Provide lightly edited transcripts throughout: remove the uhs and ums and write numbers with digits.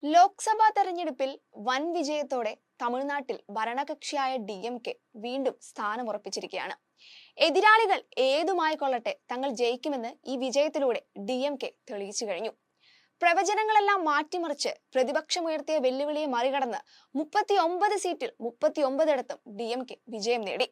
ലോക്സഭാ തെരഞ്ഞെടുപ്പിൽ വൻ വിജയത്തോടെ തമിഴ്നാട്ടിൽ ഭരണകക്ഷിയായ DMK വീണ്ടും സ്ഥാനമുറപ്പിച്ചിരിക്കുകയാണ്. എതിരാളികൾ ഏതുമായിക്കൊള്ളട്ടെ തങ്ങൾ ജയിക്കുമെന്ന് ഈ വിജയത്തിലൂടെ DMK തെളിയിച്ചു കഴിഞ്ഞു. പ്രവചനങ്ങളെല്ലാം മാറ്റിമറിച്ച് പ്രതിപക്ഷമുയർത്തിയ വെല്ലുവിളിയെ മറികടന്ന് 39 സീറ്റിൽ 39 DMK വിജയം നേടി.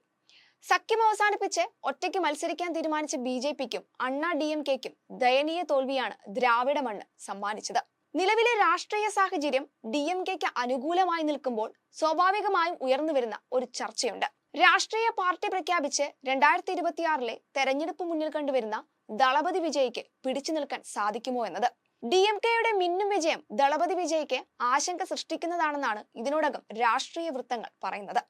സഖ്യം അവസാനിപ്പിച്ച് ഒറ്റയ്ക്ക് മത്സരിക്കാൻ തീരുമാനിച്ച BJPക്കും അണ്ണാ DMKക്കും ദയനീയ തോൽവിയാണ് ദ്രാവിഡ മണ്ണ് സമ്മാനിച്ചത്. നിലവിലെ രാഷ്ട്രീയ സാഹചര്യം DMKക്ക് അനുകൂലമായി നിൽക്കുമ്പോൾ സ്വാഭാവികമായും ഉയർന്നുവരുന്ന ഒരു ചർച്ചയുണ്ട്. രാഷ്ട്രീയ പാർട്ടി പ്രഖ്യാപിച്ച് 2026 തെരഞ്ഞെടുപ്പ് മുന്നിൽ കണ്ടുവരുന്ന ദളപതി വിജയ്ക്ക് പിടിച്ചു നിൽക്കാൻ സാധിക്കുമോ എന്നത്. DMKയുടെ മിന്നും വിജയം ദളപതി വിജയ്ക്ക് ആശങ്ക സൃഷ്ടിക്കുന്നതാണെന്നാണ് ഇതിനോടകം രാഷ്ട്രീയ വൃത്തങ്ങൾ പറയുന്നത്.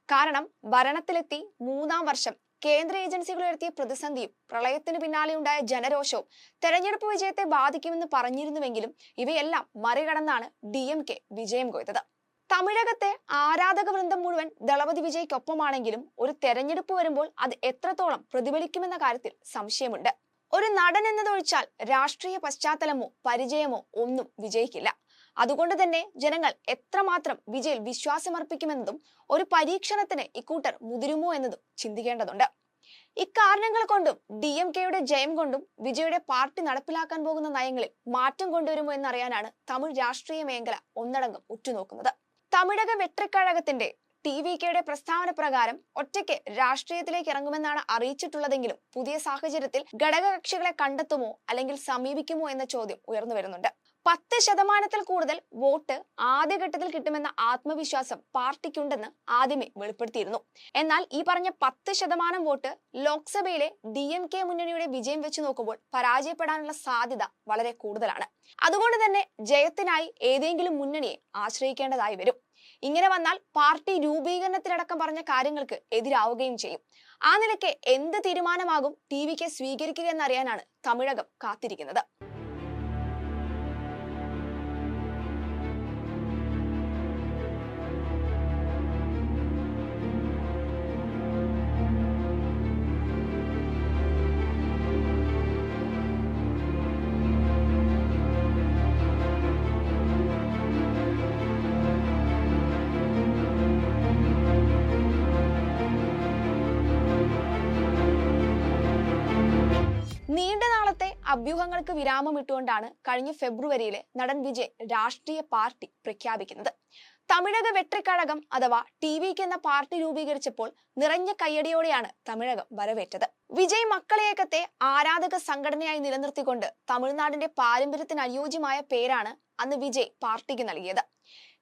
കാരണം ഭരണത്തിലെത്തി 3-ാം വർഷം കേന്ദ്ര ഏജൻസികൾ ഉയർത്തിയ പ്രതിസന്ധിയും പ്രളയത്തിന് പിന്നാലെ ഉണ്ടായ ജനരോഷവും തെരഞ്ഞെടുപ്പ് വിജയത്തെ ബാധിക്കുമെന്ന് പറഞ്ഞിരുന്നുവെങ്കിലും ഇവയെല്ലാം മറികടന്നാണ് DMK വിജയം കൊയ്തത്. തമിഴകത്തെ ആരാധക വൃന്ദം മുഴുവൻ ദളപതി വിജയ്ക്കൊപ്പമാണെങ്കിലും ഒരു തെരഞ്ഞെടുപ്പ് വരുമ്പോൾ അത് എത്രത്തോളം പ്രതിഫലിക്കുമെന്ന കാര്യത്തിൽ സംശയമുണ്ട്. ഒരു നടൻ എന്നതൊഴിച്ചാൽ രാഷ്ട്രീയ പശ്ചാത്തലമോ പരിചയമോ ഒന്നും വിജയിക്കില്ല. അതുകൊണ്ട് തന്നെ ജനങ്ങൾ എത്രമാത്രം വിജയിൽ വിശ്വാസമർപ്പിക്കുമെന്നതും ഒരു പരീക്ഷണത്തിന് ഇക്കൂട്ടർ മുതിരുമോ എന്നതും ചിന്തിക്കേണ്ടതുണ്ട്. ഇക്കാരണങ്ങൾ കൊണ്ടും DMKയുടെ ജയം കൊണ്ടും വിജയുടെ പാർട്ടി നടപ്പിലാക്കാൻ പോകുന്ന നയങ്ങളിൽ മാറ്റം കൊണ്ടുവരുമോ എന്നറിയാനാണ് തമിഴ് രാഷ്ട്രീയ മേഖല ഒന്നടങ്കം ഉറ്റുനോക്കുന്നത്. തമിഴക വെട്രിക്കഴകത്തിന്റെ TVKയുടെ പ്രസ്താവന പ്രകാരം ഒറ്റയ്ക്ക് രാഷ്ട്രീയത്തിലേക്ക് ഇറങ്ങുമെന്നാണ് അറിയിച്ചിട്ടുള്ളതെങ്കിലും പുതിയ സാഹചര്യത്തിൽ ഘടകകക്ഷികളെ കണ്ടെത്തുമോ അല്ലെങ്കിൽ സമീപിക്കുമോ എന്ന ചോദ്യം ഉയർന്നു വരുന്നുണ്ട്. 10% കൂടുതൽ വോട്ട് ആദ്യഘട്ടത്തിൽ കിട്ടുമെന്ന ആത്മവിശ്വാസം പാർട്ടിക്കുണ്ടെന്ന് ആദ്യമേ വെളിപ്പെടുത്തിയിരുന്നു. എന്നാൽ ഈ പറഞ്ഞ 10% വോട്ട് ലോക്സഭയിലെ DMK മുന്നണിയുടെ വിജയം വെച്ച് നോക്കുമ്പോൾ പരാജയപ്പെടാനുള്ള സാധ്യത വളരെ കൂടുതലാണ്. അതുകൊണ്ട് തന്നെ ജയത്തിനായി ഏതെങ്കിലും മുന്നണിയെ ആശ്രയിക്കേണ്ടതായി വരും. ഇങ്ങനെ വന്നാൽ പാർട്ടി രൂപീകരണത്തിലടക്കം പറഞ്ഞ കാര്യങ്ങൾക്ക് എതിരാവുകയും ചെയ്യും. ആ നിലയ്ക്ക് എന്ത് തീരുമാനമാകും TVK സ്വീകരിക്കുക എന്നറിയാനാണ് തമിഴകം കാത്തിരിക്കുന്നത്. നീണ്ട നാളത്തെ അഭ്യൂഹങ്ങൾക്ക് വിരാമമിട്ടുകൊണ്ടാണ് കഴിഞ്ഞ ഫെബ്രുവരിയിലെ നടൻ വിജയ് രാഷ്ട്രീയ പാർട്ടി പ്രഖ്യാപിക്കുന്നത്. തമിഴക വെട്രിക്കഴകം അഥവാ TVK എന്ന പാർട്ടി രൂപീകരിച്ചപ്പോൾ നിറഞ്ഞ കയ്യടിയോടെയാണ് തമിഴകം വരവേറ്റത്. വിജയ് മക്കളേക്കത്തെ ആരാധക സംഘടനയായി നിലനിർത്തിക്കൊണ്ട് തമിഴ്നാടിന്റെ പാരമ്പര്യത്തിന് അനുയോജ്യമായ പേരാണ് അന്ന് വിജയ് പാർട്ടിക്ക് നൽകിയത്.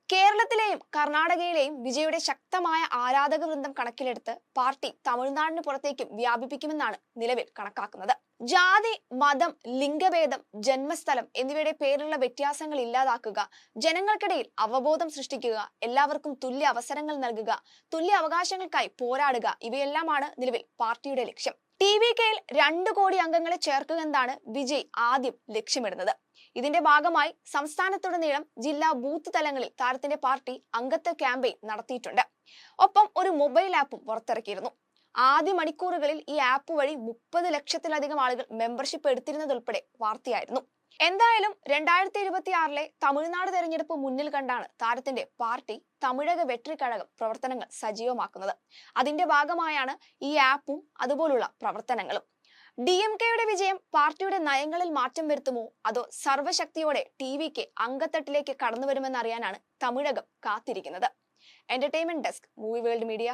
കേരളത്തിലെയും കർണാടകയിലെയും വിജയുടെ ശക്തമായ ആരാധക വൃന്ദം കണക്കിലെടുത്ത് പാർട്ടി തമിഴ്നാടിന് പുറത്തേക്കും വ്യാപിപ്പിക്കുമെന്നാണ് നിലവിൽ കണക്കാക്കുന്നത്. ജാതി, മതം, ലിംഗഭേദം, ജന്മസ്ഥലം എന്നിവയുടെ പേരിലുള്ള വ്യത്യാസങ്ങൾ ഇല്ലാതാക്കുക, ജനങ്ങൾക്കിടയിൽ അവബോധം സൃഷ്ടിക്കുക, എല്ലാവർക്കും തുല്യ അവസരങ്ങൾ നൽകുക, തുല്യ അവകാശങ്ങൾക്കായി പോരാടുക, ഇവയെല്ലാമാണ് നിലവിൽ പാർട്ടിയുടെ ലക്ഷ്യം. TVKയിൽ 2 കോടി അംഗങ്ങളെ ചേർക്കുക എന്നതാണ് വിജയ് ആദ്യം ലക്ഷ്യമിടുന്നത്. ഇതിന്റെ ഭാഗമായി സംസ്ഥാനത്തുടനീളം ജില്ലാ ബൂത്ത് തലങ്ങളിൽ താരത്തിന്റെ പാർട്ടി അംഗത്വ ക്യാമ്പയിൻ നടത്തിയിട്ടുണ്ട്. ഒപ്പം ഒരു മൊബൈൽ ആപ്പും പുറത്തിറക്കിയിരുന്നു. ആദ്യ മണിക്കൂറുകളിൽ ഈ ആപ്പ് വഴി 30 ലക്ഷത്തിലധികം ആളുകൾ മെമ്പർഷിപ്പ് എടുത്തിരുന്നതുൾപ്പെടെ വാർത്തയായിരുന്നു. എന്തായാലും 2026 തമിഴ്നാട് തെരഞ്ഞെടുപ്പ് മുന്നിൽ കണ്ടാണ് താരത്തിന്റെ പാർട്ടി തമിഴക വെട്രിക്കഴകം പ്രവർത്തനങ്ങൾ സജീവമാക്കുന്നത്. അതിന്റെ ഭാഗമായാണ് ഈ ആപ്പും അതുപോലുള്ള പ്രവർത്തനങ്ങളും. DMKയുടെ വിജയം പാർട്ടിയുടെ നയങ്ങളിൽ മാറ്റം വരുത്തുമോ അതോ സർവശക്തിയോടെ TVK അംഗത്തട്ടിലേക്ക് കടന്നു വരുമെന്നറിയാനാണ് തമിഴകം കാത്തിരിക്കുന്നത്. Entertainment desk, movie world media.